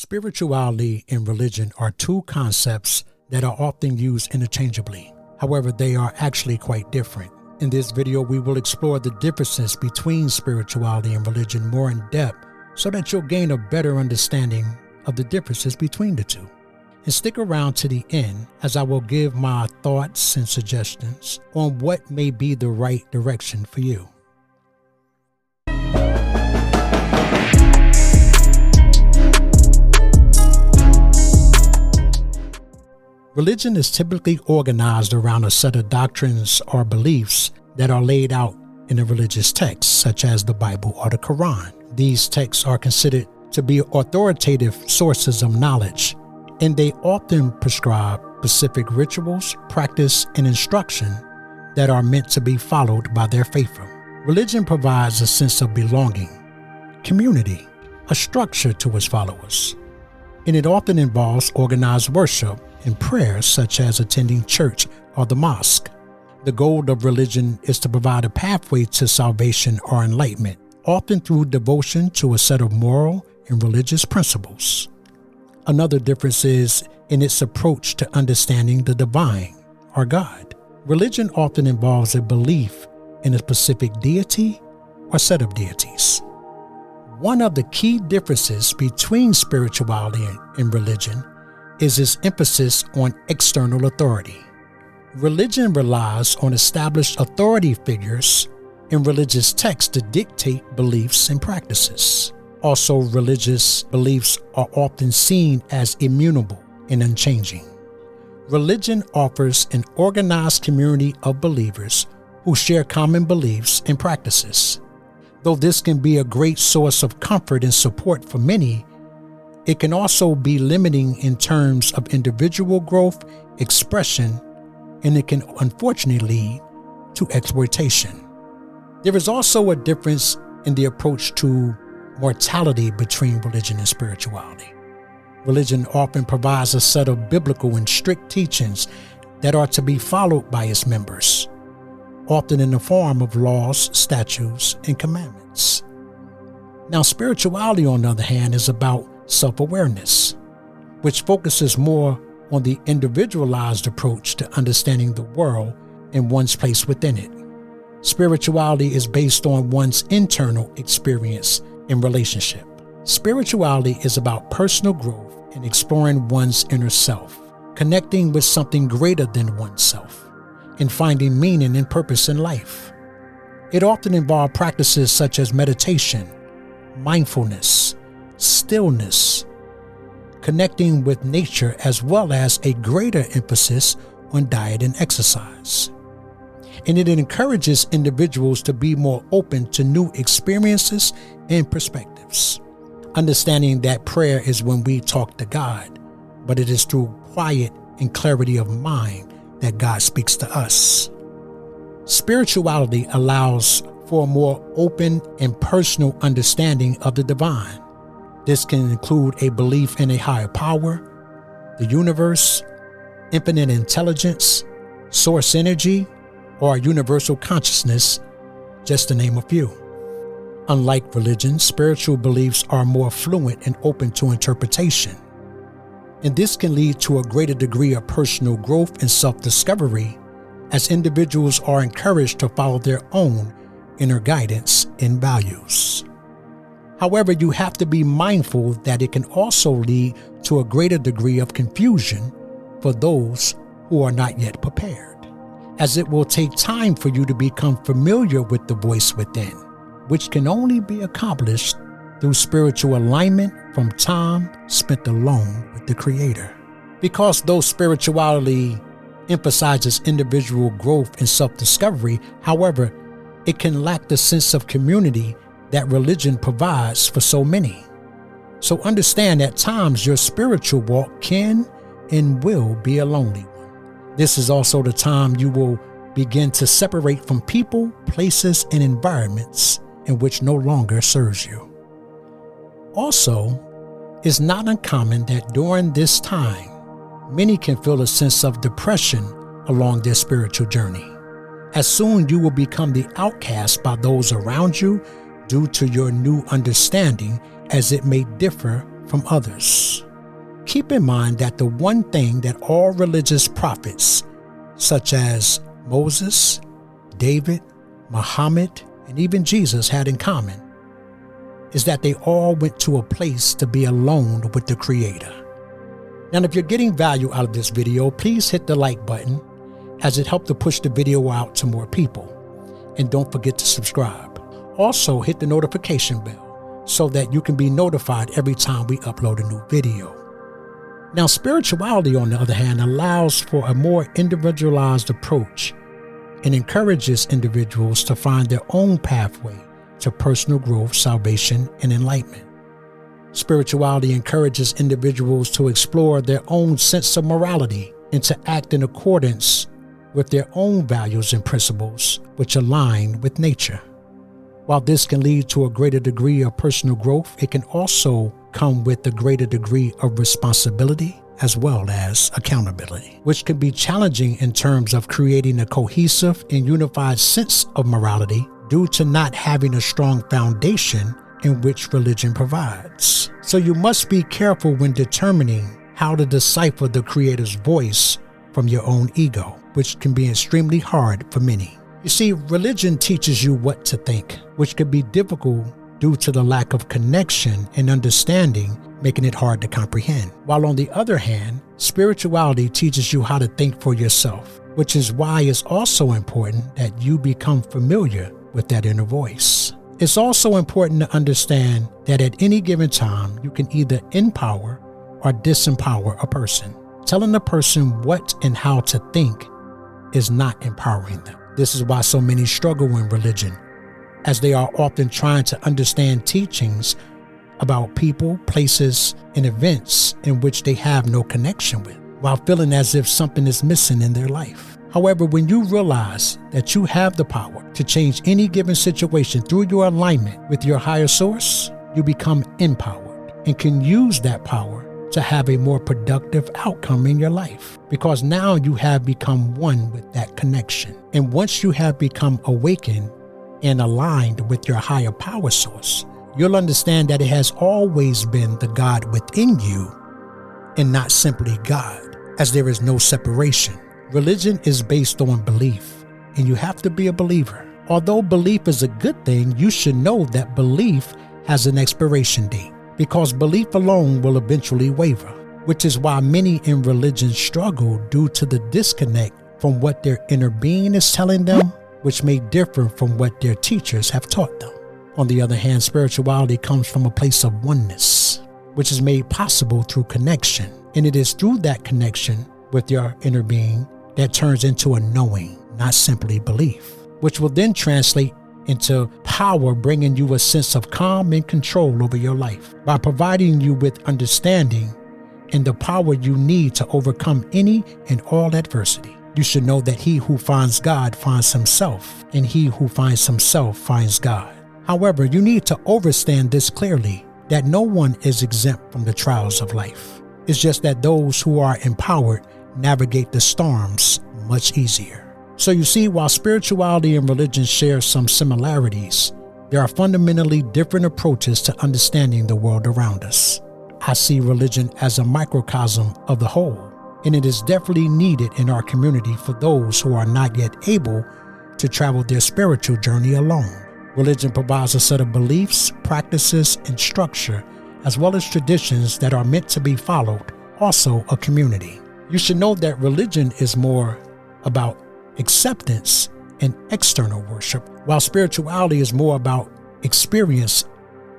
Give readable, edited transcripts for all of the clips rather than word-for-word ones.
Spirituality and religion are two concepts that are often used interchangeably. However, they are actually quite different. In this video, we will explore the differences between spirituality and religion more in depth so that you'll gain a better understanding of the differences between the two. And stick around to the end as I will give my thoughts and suggestions on what may be the right direction for you. Religion is typically organized around a set of doctrines or beliefs that are laid out in a religious text, such as the Bible or the Quran. These texts are considered to be authoritative sources of knowledge, and they often prescribe specific rituals, practice, and instruction that are meant to be followed by their faithful. Religion provides a sense of belonging, community, a structure to its followers, and it often involves organized worship and prayers such as attending church or the mosque. The goal of religion is to provide a pathway to salvation or enlightenment, often through devotion to a set of moral and religious principles. Another difference is in its approach to understanding the divine or God. Religion often involves a belief in a specific deity or set of deities. One of the key differences between spirituality and religion is its emphasis on external authority. Religion relies on established authority figures in religious texts to dictate beliefs and practices. Also, religious beliefs are often seen as immutable and unchanging. Religion offers an organized community of believers who share common beliefs and practices. Though this can be a great source of comfort and support for many, it can also be limiting in terms of individual growth, expression, and it can unfortunately lead to exploitation. There is also a difference in the approach to mortality between religion and spirituality. Religion often provides a set of biblical and strict teachings that are to be followed by its members, often in the form of laws, statutes, and commandments. Now, spirituality, on the other hand, is about self-awareness, which focuses more on the individualized approach to understanding the world and one's place within it. Spirituality is based on one's internal experience and relationship. Spirituality is about personal growth and exploring one's inner self, connecting with something greater than oneself, and finding meaning and purpose in life. It often involves practices such as meditation, mindfulness, stillness, connecting with nature, as well as a greater emphasis on diet and exercise. And it encourages individuals to be more open to new experiences and perspectives, understanding that prayer is when we talk to God, but it is through quiet and clarity of mind that God speaks to us. Spirituality allows for a more open and personal understanding of the divine. This can include a belief in a higher power, the universe, infinite intelligence, source energy, or universal consciousness, just to name a few. Unlike religion, spiritual beliefs are more fluent and open to interpretation, and this can lead to a greater degree of personal growth and self-discovery as individuals are encouraged to follow their own inner guidance and values. However, you have to be mindful that it can also lead to a greater degree of confusion for those who are not yet prepared, as it will take time for you to become familiar with the voice within, which can only be accomplished through spiritual alignment from time spent alone with the Creator. Because though spirituality emphasizes individual growth and self-discovery, however, it can lack the sense of community that religion provides for so many. So understand at times your spiritual walk can and will be a lonely one. This is also the time you will begin to separate from people, places, and environments in which no longer serves you. Also, it's not uncommon that during this time, many can feel a sense of depression along their spiritual journey, as soon you will become the outcast by those around you due to your new understanding, as it may differ from others. Keep in mind that the one thing that all religious prophets, such as Moses, David, Muhammad, and even Jesus had in common is that they all went to a place to be alone with the Creator. Now, if you're getting value out of this video, please hit the like button as it helps to push the video out to more people. And don't forget to subscribe. Also, hit the notification bell so that you can be notified every time we upload a new video. Now, spirituality, on the other hand, allows for a more individualized approach and encourages individuals to find their own pathway to personal growth, salvation, and enlightenment. Spirituality encourages individuals to explore their own sense of morality and to act in accordance with their own values and principles, which align with nature. While this can lead to a greater degree of personal growth, it can also come with a greater degree of responsibility as well as accountability, which can be challenging in terms of creating a cohesive and unified sense of morality due to not having a strong foundation in which religion provides. So you must be careful when determining how to decipher the Creator's voice from your own ego, which can be extremely hard for many. You see, religion teaches you what to think, which can be difficult due to the lack of connection and understanding, making it hard to comprehend. While on the other hand, spirituality teaches you how to think for yourself, which is why it's also important that you become familiar with that inner voice. It's also important to understand that at any given time, you can either empower or disempower a person. Telling a person what and how to think is not empowering them. This is why so many struggle in religion, as they are often trying to understand teachings about people, places, and events in which they have no connection with, while feeling as if something is missing in their life. However, when you realize that you have the power to change any given situation through your alignment with your higher source, you become empowered and can use that power to have a more productive outcome in your life, because now you have become one with that connection. And once you have become awakened and aligned with your higher power source, you'll understand that it has always been the God within you and not simply God, as there is no separation. Religion is based on belief, and you have to be a believer. Although belief is a good thing, you should know that belief has an expiration date, because belief alone will eventually waver, which is why many in religion struggle due to the disconnect from what their inner being is telling them, which may differ from what their teachers have taught them. On the other hand, spirituality comes from a place of oneness, which is made possible through connection. And it is through that connection with your inner being that turns into a knowing, not simply belief, which will then translate into power, bringing you a sense of calm and control over your life by providing you with understanding and the power you need to overcome any and all adversity. You should know that he who finds God finds himself, and he who finds himself finds God. However, you need to understand this clearly, that no one is exempt from the trials of life. It's just that those who are empowered navigate the storms much easier. So you see, while spirituality and religion share some similarities, there are fundamentally different approaches to understanding the world around us. I see religion as a microcosm of the whole, and it is definitely needed in our community for those who are not yet able to travel their spiritual journey alone. Religion provides a set of beliefs, practices, and structure, as well as traditions that are meant to be followed, also a community. You should know that religion is more about acceptance and external worship, while spirituality is more about experience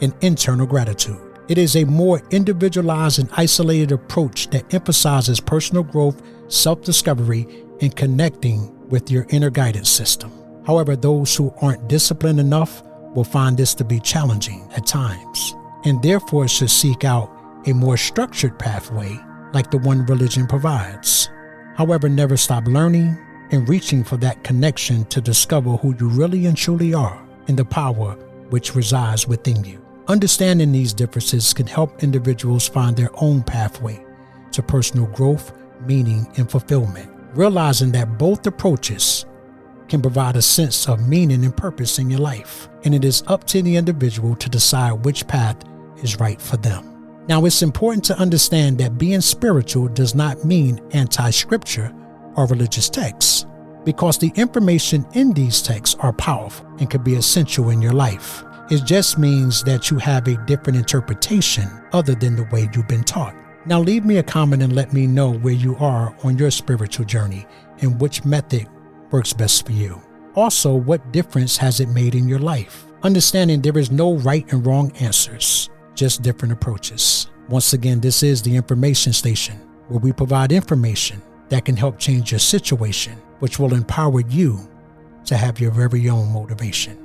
and internal gratitude. It is a more individualized and isolated approach that emphasizes personal growth, self-discovery, and connecting with your inner guidance system. However, those who aren't disciplined enough will find this to be challenging at times, and therefore should seek out a more structured pathway like the one religion provides. However, never stop learning and reaching for that connection to discover who you really and truly are and the power which resides within you. Understanding these differences can help individuals find their own pathway to personal growth, meaning, and fulfillment, realizing that both approaches can provide a sense of meaning and purpose in your life, and it is up to the individual to decide which path is right for them. Now, it's important to understand that being spiritual does not mean anti-scripture or religious texts, because the information in these texts are powerful and can be essential in your life. It just means that you have a different interpretation other than the way you've been taught. Now, leave me a comment and let me know where you are on your spiritual journey and which method works best for you. Also, what difference has it made in your life? Understanding there is no right and wrong answers, just different approaches. Once again, this is the Information Station, where we provide information that can help change your situation, which will empower you to have your very own motivation.